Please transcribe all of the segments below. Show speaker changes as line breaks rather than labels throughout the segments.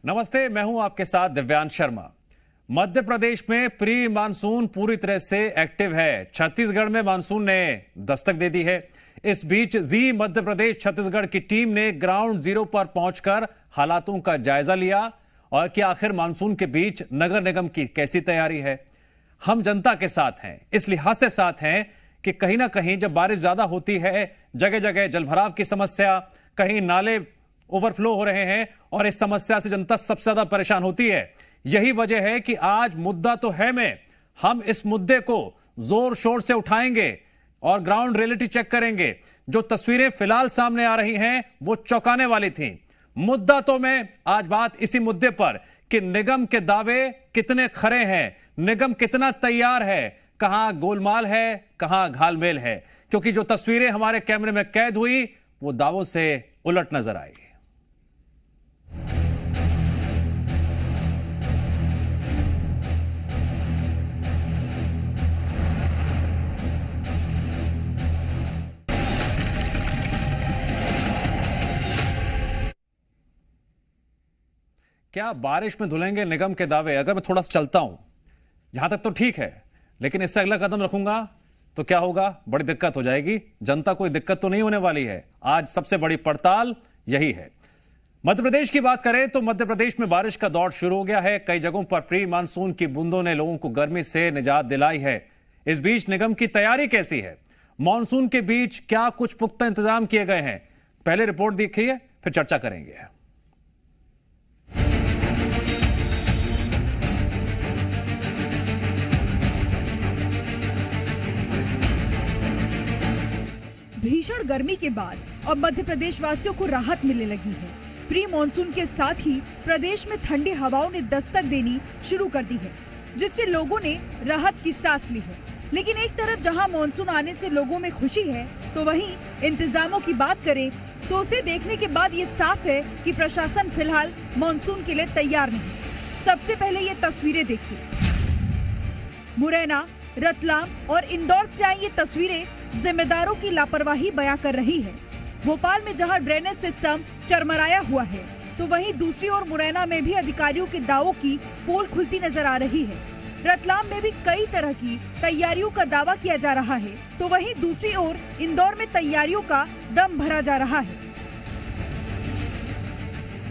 नमस्ते, मैं हूं आपके साथ दिव्यांश शर्मा। मध्य प्रदेश में प्री मानसून पूरी तरह से एक्टिव है। छत्तीसगढ़ में मानसून ने दस्तक दे दी है। इस बीच जी मध्य प्रदेश छत्तीसगढ़ की टीम ने ग्राउंड जीरो पर पहुंचकर हालातों का जायजा लिया और कि आखिर मानसून के बीच नगर निगम की कैसी तैयारी है। हम जनता के साथ हैं, इस लिहाज से साथ हैं कि कहीं ना कहीं जब बारिश ज्यादा होती है, जगह जगह जलभराव की समस्या, कहीं नाले ओवरफ्लो हो रहे हैं और इस समस्या से जनता सबसे ज्यादा परेशान होती है। यही वजह है कि आज मुद्दा तो है में हम इस मुद्दे को जोर शोर से उठाएंगे और ग्राउंड रियलिटी चेक करेंगे। जो तस्वीरें फिलहाल सामने आ रही हैं वो चौंकाने वाली थी। मुद्दा तो में आज बात इसी मुद्दे पर कि निगम के दावे कितने खरे हैं, निगम कितना तैयार है, कहां गोलमाल है, कहां घालमेल है। क्योंकि जो तस्वीरें हमारे कैमरे में कैद हुई वो दावों से उलट नजर आई। क्या बारिश में धुलेंगे निगम के दावे? अगर मैं थोड़ा सा चलता हूं, यहां तक तो ठीक है, लेकिन इससे अगला कदम रखूंगा तो क्या होगा? बड़ी दिक्कत हो जाएगी। जनता कोई दिक्कत तो नहीं होने वाली है। आज सबसे बड़ी पड़ताल यही है। मध्य प्रदेश की बात करें तो मध्य प्रदेश में बारिश का दौर शुरू हो गया है। कई जगहों पर प्री मानसून की बूंदों ने लोगों को गर्मी से निजात दिलाई है। इस बीच निगम की तैयारी कैसी है? मानसून के बीच क्या कुछ पुख्ता इंतजाम किए गए हैं? पहले रिपोर्ट देखिए, फिर चर्चा करेंगे।
भीषण गर्मी के बाद अब मध्य प्रदेश वासियों को राहत मिलने लगी है। प्री मानसून के साथ ही प्रदेश में ठंडी हवाओं ने दस्तक देनी शुरू कर दी है, जिससे लोगों ने राहत की सांस ली है। लेकिन एक तरफ जहां मानसून आने से लोगों में खुशी है, तो वहीं इंतजामों की बात करें तो उसे देखने के बाद ये साफ है कि प्रशासन फिलहाल मानसून के लिए तैयार नहीं। सबसे पहले ये तस्वीरें देखिए। मुरैना, रतलाम और इंदौर से आई ये तस्वीरें जिम्मेदारों की लापरवाही बयां कर रही है। भोपाल में जहां ड्रेनेज सिस्टम चरमराया हुआ है, तो वहीं दूसरी ओर मुरैना में भी अधिकारियों के दावों की पोल खुलती नजर आ रही है। रतलाम में भी कई तरह की तैयारियों का दावा किया जा रहा है, तो वहीं दूसरी ओर इंदौर में तैयारियों का दम भरा जा रहा है।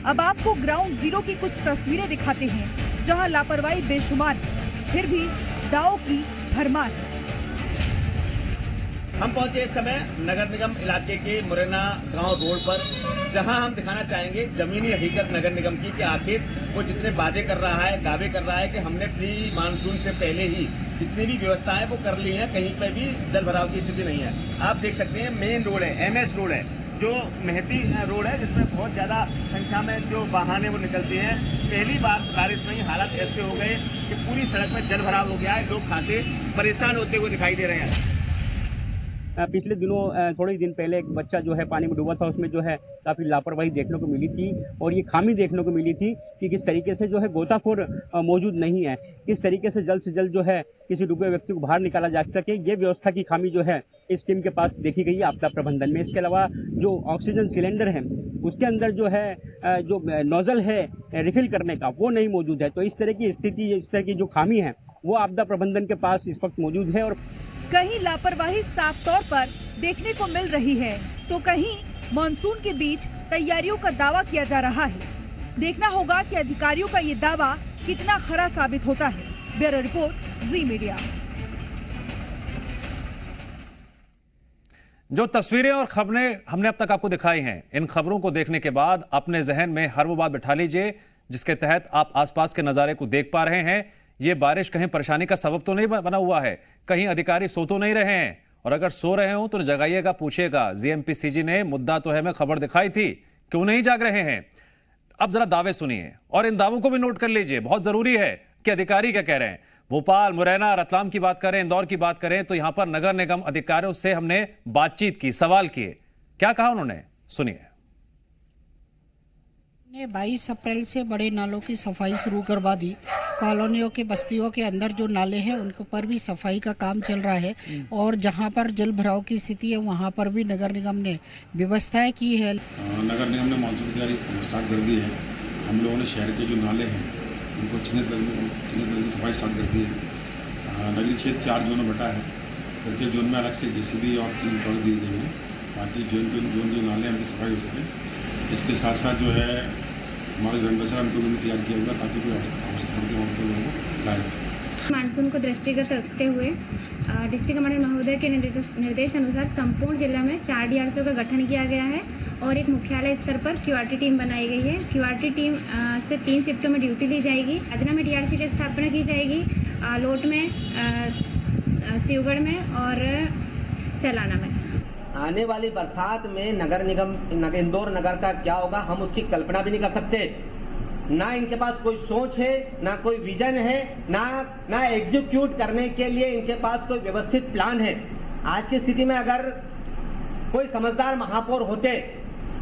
अब आपको ग्राउंड जीरो की कुछ तस्वीरें दिखाते हैं, जहां लापरवाही बेशुमार है, फिर भी दावों की भरमार है।
हम पहुंचे इस समय नगर निगम इलाके के मुरैना गांव रोड पर, जहां हम दिखाना चाहेंगे जमीनी हकीकत नगर निगम की कि आखिर वो जितने वादे कर रहा है, दावे कर रहा है कि हमने प्री मानसून से पहले ही जितनी भी व्यवस्थाएं वो कर ली हैं, कहीं पर भी जल भराव की स्थिति नहीं है। आप देख सकते हैं मेन रोड है, MS रोड है, जो महती रोड है, जिसमें बहुत ज्यादा संख्या में जो वाहन वो निकलते हैं। पहली बार बारिश में ही हालात ऐसे हो गए कि पूरी सड़क में जल भराव हो गया है। लोग खासे परेशान होते हुए दिखाई दे रहे हैं।
पिछले दिनों थोड़े दिन पहले एक बच्चा जो है पानी में डूबा था, उसमें जो है काफ़ी लापरवाही देखने को मिली थी और ये खामी देखने को मिली थी कि किस तरीके से जो है गोताखोर मौजूद नहीं है, किस तरीके से जल्द से जल्द जो है किसी डूबे व्यक्ति को बाहर निकाला जा सके। ये व्यवस्था की खामी जो है इस टीम के पास देखी गई है आपदा प्रबंधन में। इसके अलावा जो ऑक्सीजन सिलेंडर है उसके अंदर जो है जो नोजल है रिफिल करने का वो नहीं मौजूद है। तो इस तरह की स्थिति, इस तरह की जो खामी है वो आपदा प्रबंधन के पास इस वक्त मौजूद है। और
कहीं लापरवाही साफ तौर पर देखने को मिल रही है, तो कहीं मानसून के बीच तैयारियों का दावा किया जा रहा है। देखना होगा कि अधिकारियों का ये दावा कितना खरा साबित होता है। ब्यूरो रिपोर्ट, जी मीडिया।
जो तस्वीरें और खबरें हमने अब तक आपको दिखाई हैं, इन खबरों को देखने के बाद अपने जहन में हर वो बात बिठा लीजिए जिसके तहत आप आसपास के नज़ारे को देख पा रहे हैं। ये बारिश कहीं परेशानी का सबब तो नहीं बना हुआ है, कहीं अधिकारी सो तो नहीं रहे हैं, और अगर सो रहे हो तो जगाइएगा, पूछिएगा। GMPCG ने मुद्दा तो है में खबर दिखाई थी, क्यों नहीं जाग रहे हैं? अब जरा दावे सुनिए और इन दावों को भी नोट कर लीजिए। बहुत जरूरी है कि अधिकारी क्या कह रहे हैं। भोपाल, मुरैना, रतलाम की बात करें, इंदौर की बात करें, तो यहां पर नगर निगम अधिकारियों से हमने बातचीत की, सवाल किए। क्या कहा उन्होंने, सुनिए।
ने 22 अप्रैल से बड़े नालों की सफाई शुरू करवा दी। कॉलोनियों के बस्तियों के अंदर जो नाले हैं उनके पर भी सफाई का काम चल रहा है और जहां पर जल भराव की स्थिति है वहां पर भी नगर निगम ने व्यवस्थाएं की है।
नगर निगम ने मानसून की तैयारी स्टार्ट कर दी है। हम लोगों ने शहर के जो नाले हैं उनको अच्छी तरह की सफाई स्टार्ट कर दी है। नगरीय क्षेत्र 4 जोनों में बटा है। प्रत्येक जोन में अलग से JCB और 3 टॉयलेट दी गई हैं ताकि जोन जो नाले हैं उनकी सफाई हो सके। इसके साथ साथ जो है हमारे ग्राम बसेरा उनको भी तैयार किया होगा ताकि कोई आवश्यकता पड़ती है उनको लोगों को लाया जा सके।
मानसून को दृष्टिगत रखते हुए डिस्ट्रिक्ट कमांडेंट महोदय के निर्देश अनुसार संपूर्ण जिला में 4 DRCO का गठन किया गया है और एक मुख्यालय स्तर पर QRT टीम बनाई गई है। QRT टीम से 3 शिफ्टों में ड्यूटी दी जाएगी। राजना में DRC की स्थापना की जाएगी, लोट में, शिवगढ़ में और सैलाना में।
आने वाली बरसात में नगर निगम इंदौर नगर का क्या होगा हम उसकी कल्पना भी नहीं कर सकते। ना इनके पास कोई सोच है, ना कोई विजन है, ना एग्जीक्यूट करने के लिए इनके पास कोई व्यवस्थित प्लान है। आज की स्थिति में अगर कोई समझदार महापौर होते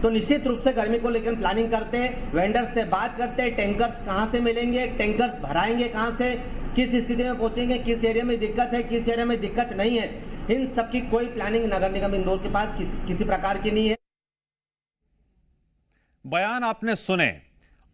तो निश्चित रूप से गर्मी को लेकर प्लानिंग करते, वेंडर्स से बात करते, टैंकर्स कहां से मिलेंगे, टैंकर्स भराएंगे कहां से, किस स्थिति में पहुंचेंगे, किस एरिया में दिक्कत है, किस एरिया में दिक्कत नहीं है। इन सब की कोई प्लानिंग नगर निगम इंदौर के पास किसी प्रकार की नहीं है।
बयान आपने सुने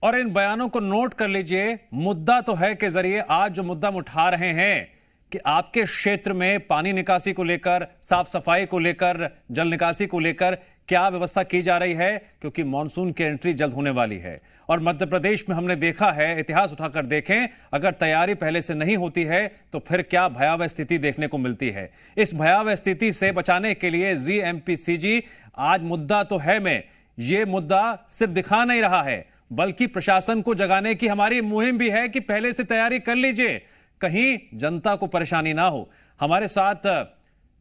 और इन बयानों को नोट कर लीजिए। मुद्दा तो है के जरिए आज जो मुद्दा हम उठा रहे हैं कि आपके क्षेत्र में पानी निकासी को लेकर, साफ सफाई को लेकर, जल निकासी को लेकर क्या व्यवस्था की जा रही है, क्योंकि मॉनसून की एंट्री जल्द होने वाली है। और मध्य प्रदेश में हमने देखा है, इतिहास उठाकर देखें, अगर तैयारी पहले से नहीं होती है तो फिर क्या भयावह स्थिति देखने को मिलती है। इस भयावह स्थिति से बचाने के लिए GMPCG आज मुद्दा तो है में ये मुद्दा सिर्फ दिखा नहीं रहा है बल्कि प्रशासन को जगाने की हमारी मुहिम भी है कि पहले से तैयारी कर लीजिए, कहीं जनता को परेशानी ना हो। हमारे साथ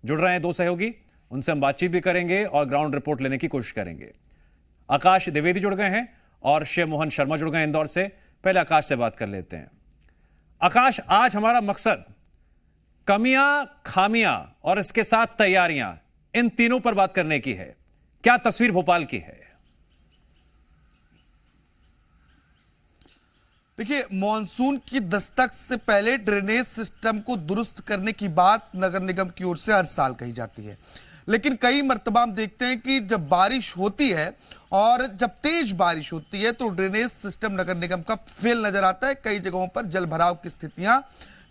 जुड़ रहे हैं 2 सहयोगी, उनसे हम बातचीत भी करेंगे और ग्राउंड रिपोर्ट लेने की कोशिश करेंगे। आकाश द्विवेदी जुड़ गए हैं और शिव मोहन शर्मा जुड़ गए हैं इंदौर से। पहले आकाश से बात कर लेते हैं। आकाश, आज हमारा मकसद कमियां, खामियां और इसके साथ तैयारियां, इन तीनों पर बात करने की है। क्या तस्वीर भोपाल की है?
देखिए, मॉनसून की दस्तक से पहले ड्रेनेज सिस्टम को दुरुस्त करने की बात नगर निगम की ओर से हर साल कही जाती है, लेकिन कई मर्तबा हम देखते हैं कि जब बारिश होती है और जब तेज बारिश होती है तो ड्रेनेज सिस्टम नगर निगम का फेल नजर आता है। कई जगहों पर जल भराव की स्थितियां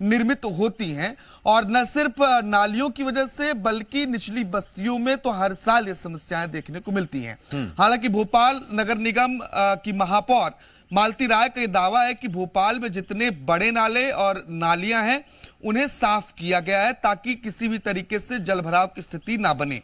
निर्मित होती हैं और न सिर्फ नालियों की वजह से बल्कि निचली बस्तियों में तो हर साल ये समस्याएं देखने को मिलती हैं। हालांकि भोपाल नगर निगम की महापौर मालती राय का यह दावा है कि भोपाल में जितने बड़े नाले और नालियां हैं उन्हें साफ किया गया है ताकि किसी भी तरीके से जल भराव की स्थिति ना बने।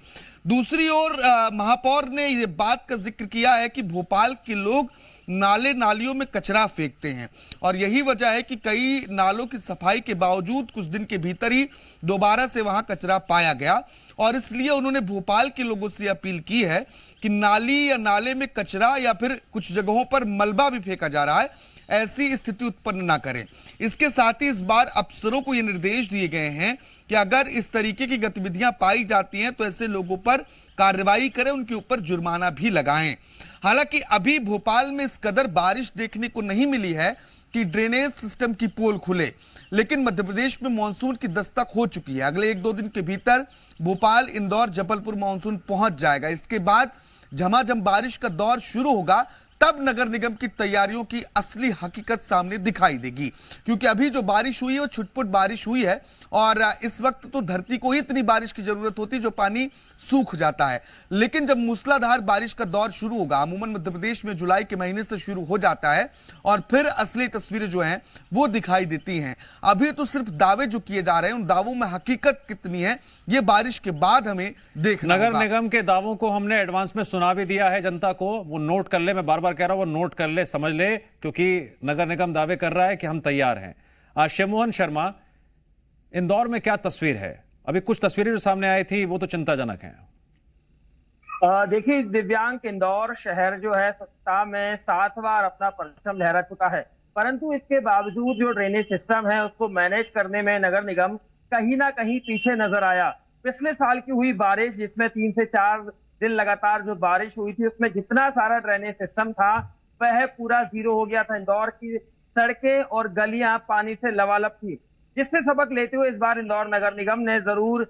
दूसरी ओर महापौर ने यह बात का जिक्र किया है कि भोपाल के लोग नाले नालियों में कचरा फेंकते हैं और यही वजह है कि कई नालों की सफाई के बावजूद कुछ दिन के भीतर ही दोबारा से वहां कचरा पाया गया और इसलिए उन्होंने भोपाल के लोगों से अपील की है कि नाली या नाले में कचरा या फिर कुछ जगहों पर मलबा भी फेंका जा रहा है, ऐसी स्थिति उत्पन्न ना करें। इसके साथ ही इस बार अफसरों को यह निर्देश दिए गए हैं कि अगर इस तरीके की गतिविधियां पाई जाती हैं तो ऐसे लोगों पर कार्रवाई करें, उनके ऊपर जुर्माना भी लगाएं। हालांकि अभी भोपाल में इस कदर बारिश देखने को नहीं मिली है कि ड्रेनेज सिस्टम की पोल खुले, लेकिन मध्य प्रदेश में मानसून की दस्तक हो चुकी है। अगले 1-2 दिन के भीतर भोपाल, इंदौर, जबलपुर मानसून पहुंच जाएगा। इसके बाद झमाझम बारिश का दौर शुरू होगा, तब नगर निगम की तैयारियों की असली हकीकत सामने दिखाई देगी, क्योंकि अभी जो बारिश हुई है वो छुटपुट बारिश हुई है और इस वक्त तो धरती को ही इतनी बारिश की जरूरत होती है जो पानी सूख जाता है। लेकिन जब मूसलाधार बारिश का दौर शुरू होगा, अमूमन मध्य प्रदेश में जुलाई के महीने से शुरू हो जाता है और फिर असली तस्वीरें जो हैं वो दिखाई देती हैं। अभी तो सिर्फ दावे जो किए जा रहे हैं, उन दावों में हकीकत कितनी है ये बारिश के बाद हमें देखना होगा।
नगर निगम के दावों को हमने एडवांस में सुना भी दिया है जनता को, वो नोट कर ले, मैं बार बार कह रहा हूं वो नोट कर ले, समझ ले, क्योंकि नगर निगम दावे कर रहा है कि हम तैयार हैं। शिवमोहन शर्मा, इंदौर में क्या तस्वीर है? अभी कुछ तस्वीरें जो सामने आई थी वो तो चिंताजनक हैं।
देखिए, दिव्यांग इंदौर शहर जो है स्वच्छता में 7 बार अपना परचम लहरा चुका है, परंतु इसके बावजूद जो ड्रेनेज सिस्टम है उसको मैनेज करने में नगर निगम कहीं ना कहीं पीछे नजर आया। पिछले साल की हुई बारिश, जिसमें 3 से 4 दिन लगातार जो बारिश हुई थी, उसमें जितना सारा ड्रेनेज सिस्टम था वह पूरा जीरो हो गया था। इंदौर की सड़कें और गलियां पानी से लबालब थी, जिससे सबक लेते हुए इस बार इंदौर नगर निगम ने जरूर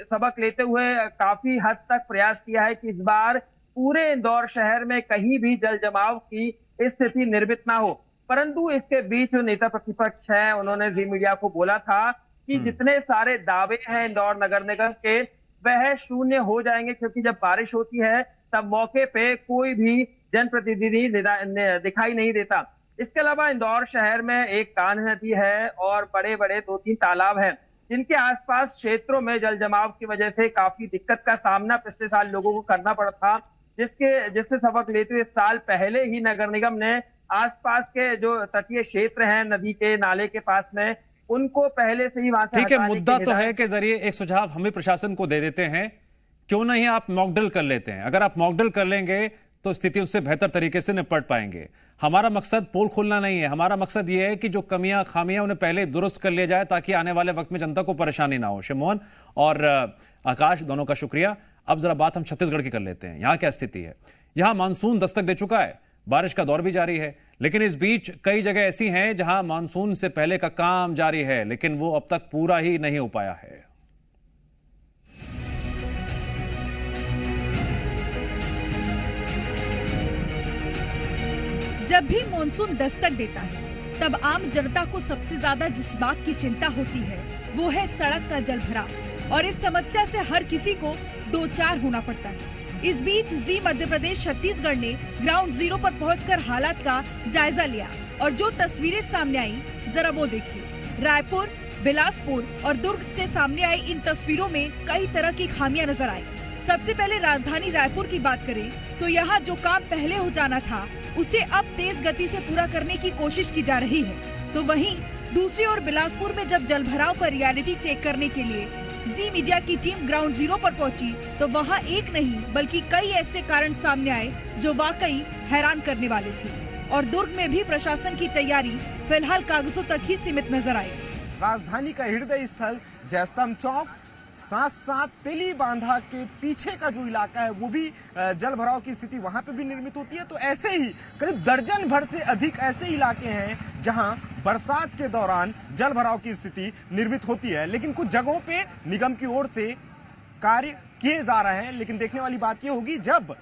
सबक लेते हुए काफी हद तक प्रयास किया है कि इस बार पूरे इंदौर शहर में कहीं भी जल जमाव की स्थिति निर्मित ना हो। परंतु इसके बीच जो नेता प्रतिपक्ष है उन्होंने जी मीडिया को बोला था कि जितने सारे दावे हैं इंदौर नगर निगम के वह शून्य हो जाएंगे, क्योंकि जब बारिश होती है तब मौके पे कोई भी जनप्रतिनिधि दिखाई नहीं देता। इसके अलावा इंदौर शहर में एक कान्ह नदी है और बड़े बड़े 2-3 तालाब हैं, जिनके आसपास क्षेत्रों में जल जमाव की वजह से काफी दिक्कत का सामना पिछले साल लोगों को करना पड़ा था, जिससे सबक लेते हुए साल पहले ही नगर निगम ने आसपास के जो तटीय क्षेत्र हैं नदी के नाले के पास में उनको पहले से ही वहां से
ठीक है, मुद्दा तो है के जरिए एक सुझाव हमें प्रशासन को दे देते हैं, क्यों नहीं आप मॉकड्रिल कर लेते हैं। अगर आप मॉकड्रिल कर लेंगे तो स्थिति उससे बेहतर तरीके से निपट पाएंगे। हमारा मकसद पोल खोलना नहीं है, हमारा मकसद यह है कि जो कमियां खामियां उन्हें पहले दुरुस्त कर लिया जाए ताकि आने वाले वक्त में जनता को परेशानी ना हो। शिवमोहन और आकाश दोनों का शुक्रिया। अब जरा बात हम छत्तीसगढ़ की कर लेते हैं। यहां क्या स्थिति है? यहां मानसून दस्तक दे चुका है, बारिश का दौर भी जारी है, लेकिन इस बीच कई जगह ऐसी हैं जहां मानसून से पहले का काम जारी है, लेकिन वो अब तक पूरा ही नहीं हो पाया है।
जब भी मानसून दस्तक देता है तब आम जनता को सबसे ज्यादा जिस बात की चिंता होती है वो है सड़क का जलभराव, और इस समस्या से हर किसी को दो चार होना पड़ता है। इस बीच जी मध्य प्रदेश छत्तीसगढ़ ने ग्राउंड जीरो पर पहुंचकर हालात का जायजा लिया और जो तस्वीरें सामने आई जरा वो देखिए। रायपुर, बिलासपुर और दुर्ग से सामने आई इन तस्वीरों में कई तरह की खामियां नजर आई। सबसे पहले राजधानी रायपुर की बात करें तो यहाँ जो काम पहले हो जाना था उसे अब तेज गति से पूरा करने की कोशिश की जा रही है। तो वहीं दूसरी ओर बिलासपुर में जब जलभराव का रियलिटी चेक करने के लिए जी मीडिया की टीम ग्राउंड जीरो पर पहुंची तो वहां एक नहीं बल्कि कई ऐसे कारण सामने आए जो वाकई हैरान करने वाले थे। और दुर्ग में भी प्रशासन की तैयारी फिलहाल कागजों तक ही सीमित नजर आई।
राजधानी का हृदय स्थल जयस्तंभ चौक, साथ साथ तेली बांधा के पीछे का जो इलाका है वो भी जल भराव की स्थिति वहां पे भी निर्मित होती है। तो ऐसे ही करीब दर्जन भर से अधिक ऐसे इलाके हैं जहां बरसात के दौरान जल भराव की स्थिति निर्मित होती है, लेकिन कुछ जगहों पे निगम की ओर से कार्य किए जा रहे हैं। लेकिन देखने वाली बात ये होगी जब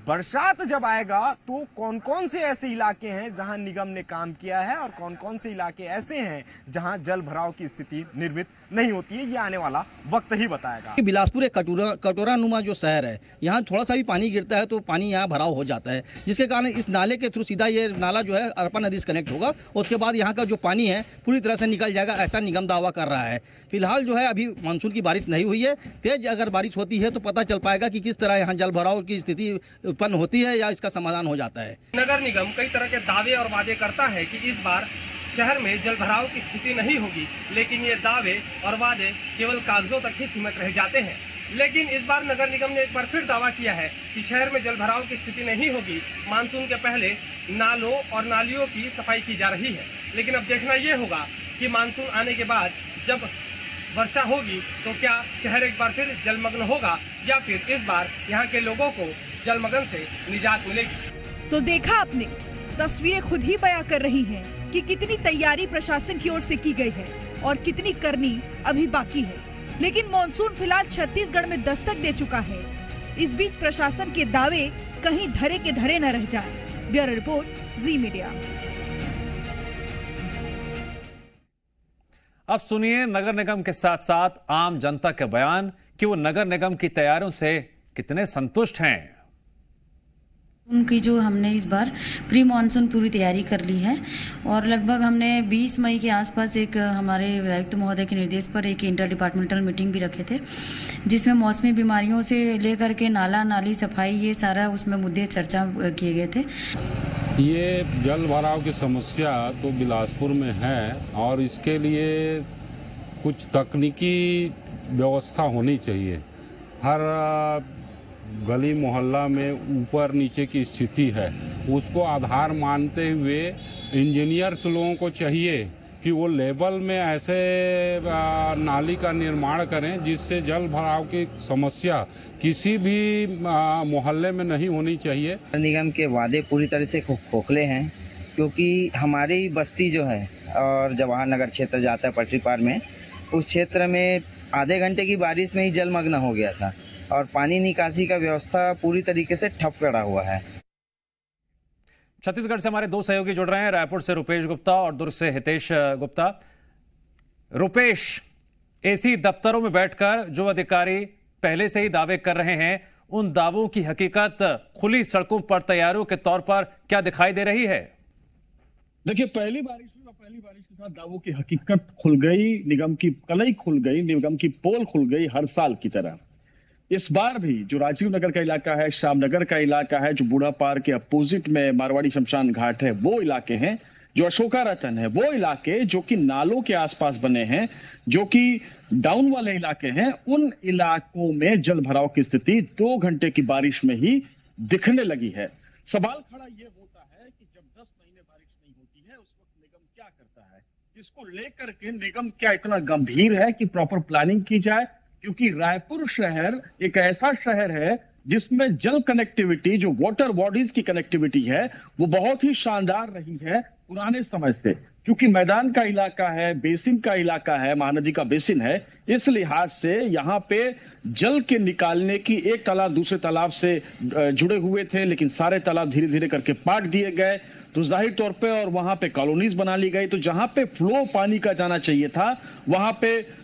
बरसात जब आएगा तो कौन कौन से ऐसे इलाके हैं जहां निगम ने काम किया है और कौन कौन से इलाके ऐसे हैं जहां जल भराव की स्थिति निर्मित नहीं होती है, ये आने वाला वक्त ही बताएगा।
बिलासपुर एक कटोरा नुमा जो शहर है, यहाँ थोड़ा सा भी पानी गिरता है तो पानी यहाँ भराव हो जाता है, जिसके कारण इस नाले के थ्रू सीधा ये नाला जो है अरपा नदी से कनेक्ट होगा। उसके बाद यहाँ का जो पानी है पूरी तरह से निकल जाएगा, ऐसा निगम दावा कर रहा है। फिलहाल जो है अभी मानसून की बारिश नहीं हुई है, तेज अगर बारिश होती है तो पता चल पाएगा कि किस तरह यहाँ जल भराव की स्थिति उत्पन्न होती है या इसका समाधान हो जाता है।
नगर निगम कई तरह के दावे और वादे करता है कि इस बार शहर में जल भराव की स्थिति नहीं होगी, लेकिन ये दावे और वादे केवल कागजों तक ही सीमित रह जाते हैं। लेकिन इस बार नगर निगम ने एक बार फिर दावा किया है कि शहर में जल भराव की स्थिति नहीं होगी। मानसून के पहले नालों और नालियों की सफाई की जा रही है, लेकिन अब देखना ये होगा कि मानसून आने के बाद जब वर्षा होगी तो क्या शहर एक बार फिर जलमग्न होगा या फिर इस बार यहाँ के लोगों को जलमग्न से निजात मिलेगी।
तो देखा आपने, तस्वीरें खुद ही बयां कर रही हैं कि कितनी तैयारी प्रशासन की ओर से की गई है और कितनी करनी अभी बाकी है। लेकिन मॉनसून फिलहाल छत्तीसगढ़ में दस्तक दे चुका है। इस बीच प्रशासन के दावे कहीं धरे के धरे न रह जाएं। ब्यूरो रिपोर्ट, जी मीडिया।
अब सुनिए नगर निगम के साथ साथ आम जनता के बयान कि वो नगर निगम की तैयारियों से कितने संतुष्ट हैं।
उनकी जो हमने इस बार प्री मानसून पूरी तैयारी कर ली है और लगभग हमने 20 मई के आसपास एक हमारे आयुक्त महोदय के निर्देश पर एक इंटर डिपार्टमेंटल मीटिंग भी रखे थे, जिसमें मौसमी बीमारियों से लेकर के नाला नाली सफाई ये सारा उसमें मुद्दे चर्चा किए गए थे।
ये जल भराव की समस्या तो बिलासपुर में है और इसके लिए कुछ तकनीकी व्यवस्था होनी चाहिए। हर गली मोहल्ला में ऊपर नीचे की स्थिति है, उसको आधार मानते हुए इंजीनियर्स लोगों को चाहिए कि वो लेवल में ऐसे नाली का निर्माण करें जिससे जल भराव की समस्या किसी भी मोहल्ले में नहीं होनी चाहिए।
निगम के वादे पूरी तरह से खोखले हैं, क्योंकि हमारी बस्ती जो है और जवाहर नगर क्षेत्र जाता है पटरी पार में, उस क्षेत्र में आधे घंटे की बारिश में ही जलमग्न हो गया था। और पानी निकासी का व्यवस्था पूरी तरीके से ठप पड़ा हुआ है।
छत्तीसगढ़ से हमारे दो सहयोगी जुड़ रहे हैं, रायपुर से रुपेश गुप्ता और दुर्ग से हितेश गुप्ता। रुपेश, एसी दफ्तरों में बैठकर जो अधिकारी पहले से ही दावे कर रहे हैं, उन दावों की हकीकत खुली सड़कों पर तैयारियों के तौर पर क्या दिखाई दे रही है?
देखिए, पहली बारिश के साथ दावों की हकीकत खुल गई, निगम की कलई खुल गई, निगम की पोल खुल गई हर साल की तरह। इस बार भी जो राजीव नगर का इलाका है, श्याम नगर का इलाका है, जो बूढ़ा पार्क के अपोजिट में मारवाड़ी शमशान घाट है, वो इलाके हैं, जो अशोका रतन है, वो इलाके जो कि नालों के आसपास बने हैं, जो कि डाउन वाले इलाके हैं, उन इलाकों में जल भराव की स्थिति 2 घंटे की बारिश में ही दिखने लगी है। सवाल खड़ा ये होता है कि जब 10 महीने बारिश नहीं होती है, उस वक्त निगम क्या करता है? इसको लेकर के निगम क्या इतना गंभीर है कि प्रॉपर प्लानिंग की जाए? क्योंकि रायपुर शहर एक ऐसा शहर है जिसमें जल कनेक्टिविटी, जो वाटर बॉडीज की कनेक्टिविटी है, वो बहुत ही शानदार रही है पुराने समय से। क्योंकि मैदान का इलाका है, बेसिन का इलाका है, महानदी का बेसिन है, इस लिहाज से यहाँ पे जल के निकालने की एक तालाब दूसरे तालाब से जुड़े हुए थे, लेकिन सारे तालाब धीरे धीरे करके पाट दिए गए, तो जाहिर तौर पे और वहां पे कॉलोनीज बना ली गई, तो जहां पे फ्लो पानी का जाना चाहिए था वहां पे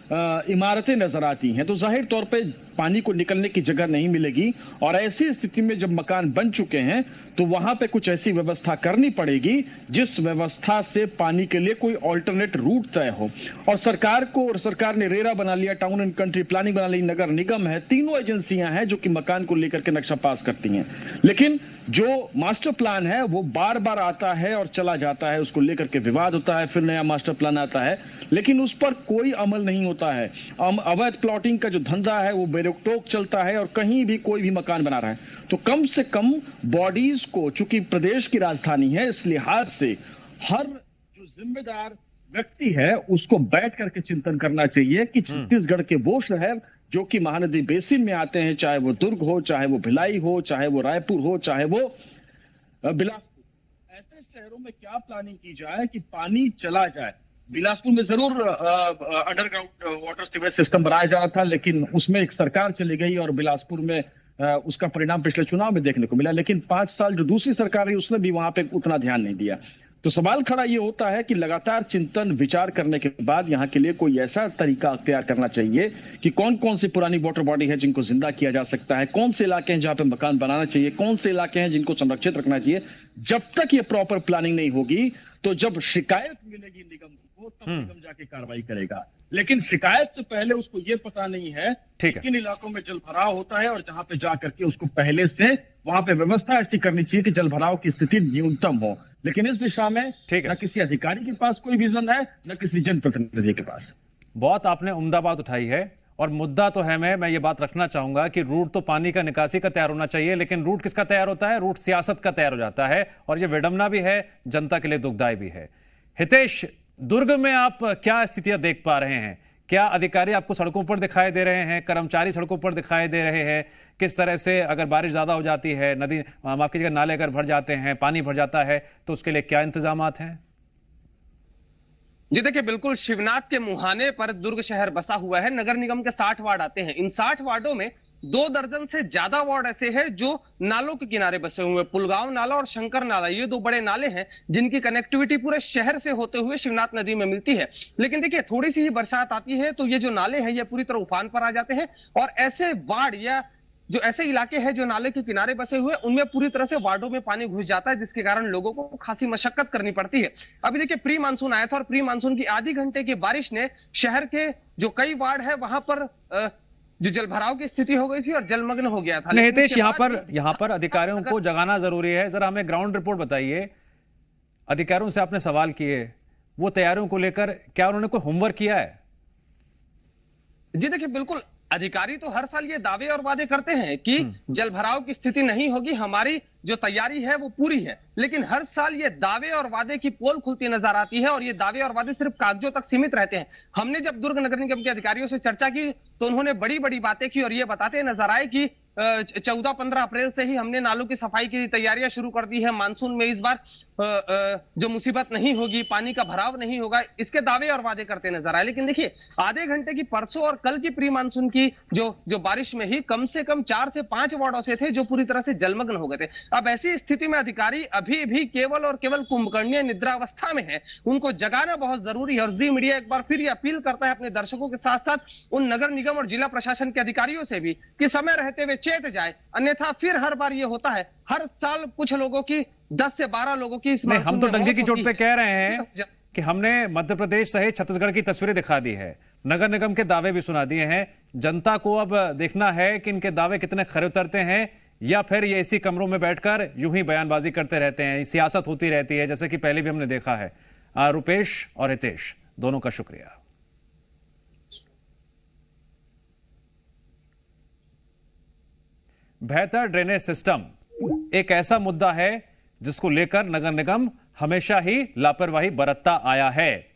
इमारतें नजर आती हैं, तो जाहिर तौर पे पानी को निकलने की जगह नहीं मिलेगी। और ऐसी स्थिति में जब मकान बन चुके हैं तो वहां पे कुछ ऐसी व्यवस्था करनी पड़ेगी जिस व्यवस्था से पानी के लिए कोई ऑल्टरनेट रूट तय हो। और सरकार ने रेरा बना लिया, टाउन एंड कंट्री प्लानिंग बना ली, नगर निगम है, तीनों एजेंसियां हैं जो कि मकान को लेकर के नक्शा पास करती हैं। लेकिन जो मास्टर प्लान है वो बार बार आता है और चला जाता है, उसको लेकर के विवाद होता है, फिर नया मास्टर प्लान आता है, लेकिन उस पर कोई अमल नहीं होता है। अवैध प्लॉटिंग का जो धंधा है वो बेरोक-टोक चलता है और कहीं भी कोई भी मकान बना रहा है। तो कम से कम बॉडीज को, चूंकि प्रदेश की राजधानी है, इस लिहाज से हर जो जिम्मेदार व्यक्ति है उसको बैठ करके चिंतन करना चाहिए कि छत्तीसगढ़ के वो शहर जो कि महानदी बेसिन में आते हैं, चाहे वो दुर्ग हो, चाहे वो भिलाई हो, चाहे वो रायपुर हो, चाहे वो बिलासपुर, ऐसे शहरों में क्या प्लानिंग की जाए कि पानी चला जाए। बिलासपुर में जरूर अंडरग्राउंड वाटर सीवेज सिस्टम बनाया जा रहा था, लेकिन उसमें एक सरकार चली गई और बिलासपुर में उसका परिणाम पिछले चुनाव में देखने को मिला। लेकिन 5 साल जो दूसरी सरकार रही उसने भी वहां पे उतना ध्यान नहीं दिया। तो सवाल खड़ा ये होता है कि लगातार चिंतन विचार करने के बाद यहाँ के लिए कोई ऐसा तरीका अख्तियार करना चाहिए कि कौन कौन सी पुरानी वाटर बॉडी है जिनको जिंदा किया जा सकता है, कौन से इलाके हैं जहाँ पे मकान बनाना चाहिए, कौन से इलाके हैं जिनको संरक्षित रखना चाहिए। जब तक ये प्रॉपर प्लानिंग नहीं होगी, तो जब शिकायत मिलेगी निगम को तब निगम जाके कार्रवाई करेगा। लेकिन शिकायत से पहले उसको ये पता नहीं है कि किन इलाकों में जल भराव होता है और जहां पे जा करके उसको पहले से वहां पे व्यवस्था ऐसी करनी चाहिए कि जल भराव की स्थिति न्यूनतम हो। लेकिन इस दिशा में न किसी अधिकारी के पास कोई विजन है, न किसी जनप्रतिनिधि के पास।
बहुत आपने उम्दा बात उठाई है और मुद्दा तो है, मैं ये बात रखना चाहूंगा कि रूट तो पानी का निकासी का तैयार होना चाहिए, लेकिन रूट किसका तैयार होता है? रूट सियासत का तैयार हो जाता है और ये विडंबना भी है, जनता के लिए दुखदायी भी है। हितेश, दुर्ग में आप क्या स्थितियां देख पा रहे हैं? क्या अधिकारी आपको सड़कों पर दिखाई दे रहे हैं? कर्मचारी सड़कों पर दिखाई दे रहे हैं? किस तरह से अगर बारिश ज्यादा हो जाती है, नदी माफ कीजिएगा नाले अगर भर जाते हैं, पानी भर जाता है, तो उसके लिए क्या इंतजामात हैं?
जी देखिए, बिल्कुल शिवनाथ के मुहाने पर दुर्ग शहर बसा हुआ है। नगर निगम के 60 वार्ड आते हैं। इन 60 वार्डों में 2 दर्जन से ज्यादा वार्ड ऐसे हैं जो नालों के किनारे बसे हुए। पुलगांव नाला और शंकर नाला, ये 2 बड़े नाले हैं जिनकी कनेक्टिविटी पूरे शहर से होते हुए शिवनाथ नदी में मिलती है। लेकिन देखिए, थोड़ी सी ही बरसात आती है तो ये जो नाले हैं ये पूरी तरह उफान पर आ जाते हैं और ऐसे वार्ड या जो ऐसे इलाके हैं जो नाले के किनारे बसे हुए, उनमें पूरी तरह से वार्डों में पानी घुस जाता है, जिसके कारण लोगों को खासी मशक्कत करनी पड़ती है। अभी देखिए, प्री मानसून आया था और प्री मानसून की आधी घंटे की बारिश ने शहर के जो कई वार्ड है वहां पर जो जलभराव की स्थिति हो गई थी और जलमग्न हो गया था।
हितेश, यहाँ पर अधिकारियों को जगाना जरूरी है। जरा हमें ग्राउंड रिपोर्ट बताइए। अधिकारियों से आपने सवाल किए, वो तैयारियों को लेकर क्या उन्होंने कोई होमवर्क किया है?
जी देखिए, बिल्कुल अधिकारी तो हर साल ये दावे और वादे करते हैं कि जलभराव की स्थिति नहीं होगी, हमारी जो तैयारी है वो पूरी है। लेकिन हर साल ये दावे और वादे की पोल खुलती नजर आती है और ये दावे और वादे सिर्फ कागजों तक सीमित रहते हैं। हमने जब दुर्ग नगर निगम के अधिकारियों से चर्चा की तो उन्होंने बड़ी बड़ी बातें की और ये बताते नजर आए कि 14-15 अप्रैल से ही हमने नालों की सफाई की तैयारियां शुरू कर दी है। मानसून में इस बार जो मुसीबत नहीं होगी, पानी का भराव नहीं होगा, इसके दावे और वादे करते नजर आए। लेकिन देखिए, आधे घंटे की परसों और कल की प्री मानसून की जो बारिश में ही कम से कम 4 से 5 वार्ड ऐसे थे जो पूरी तरह से जलमग्न हो गए थे। अब ऐसी स्थिति में अधिकारी अभी भी केवल और केवल कुंभकर्णीय निद्रावस्था में है, उनको जगाना बहुत जरूरी है। और जी मीडिया एक बार फिर ये अपील करता है अपने दर्शकों के साथ साथ उन नगर निगम और जिला प्रशासन के अधिकारियों से भी कि समय रहते हुए चेत जाए, अन्यथा फिर हर बार ये होता है, हर साल कुछ लोगों की 10 से 12 लोगों की इस
नहीं, हम तो डंके की चोट पे कह रहे हैं कि हमने मध्य प्रदेश सहित छत्तीसगढ़ की तस्वीरें दिखा दी है, नगर निगम के दावे भी सुना दिए हैं। जनता को अब देखना है कि इनके दावे कितने खरे उतरते हैं या फिर ये इसी कमरों में बैठकर यूं ही बयानबाजी करते रहते हैं, सियासत होती रहती है, जैसे कि पहले भी हमने देखा है। रुपेश और हितेश दोनों का शुक्रिया। बेहतर ड्रेनेज सिस्टम एक ऐसा मुद्दा है जिसको लेकर नगर निगम हमेशा ही लापरवाही बरतता आया है।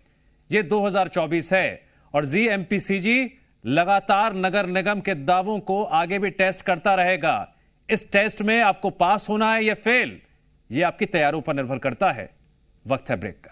यह 2024 है और जीएमपीसीजी लगातार नगर निगम के दावों को आगे भी टेस्ट करता रहेगा। इस टेस्ट में आपको पास होना है या फेल, यह आपकी तैयारियों पर निर्भर करता है। वक्त है ब्रेक का।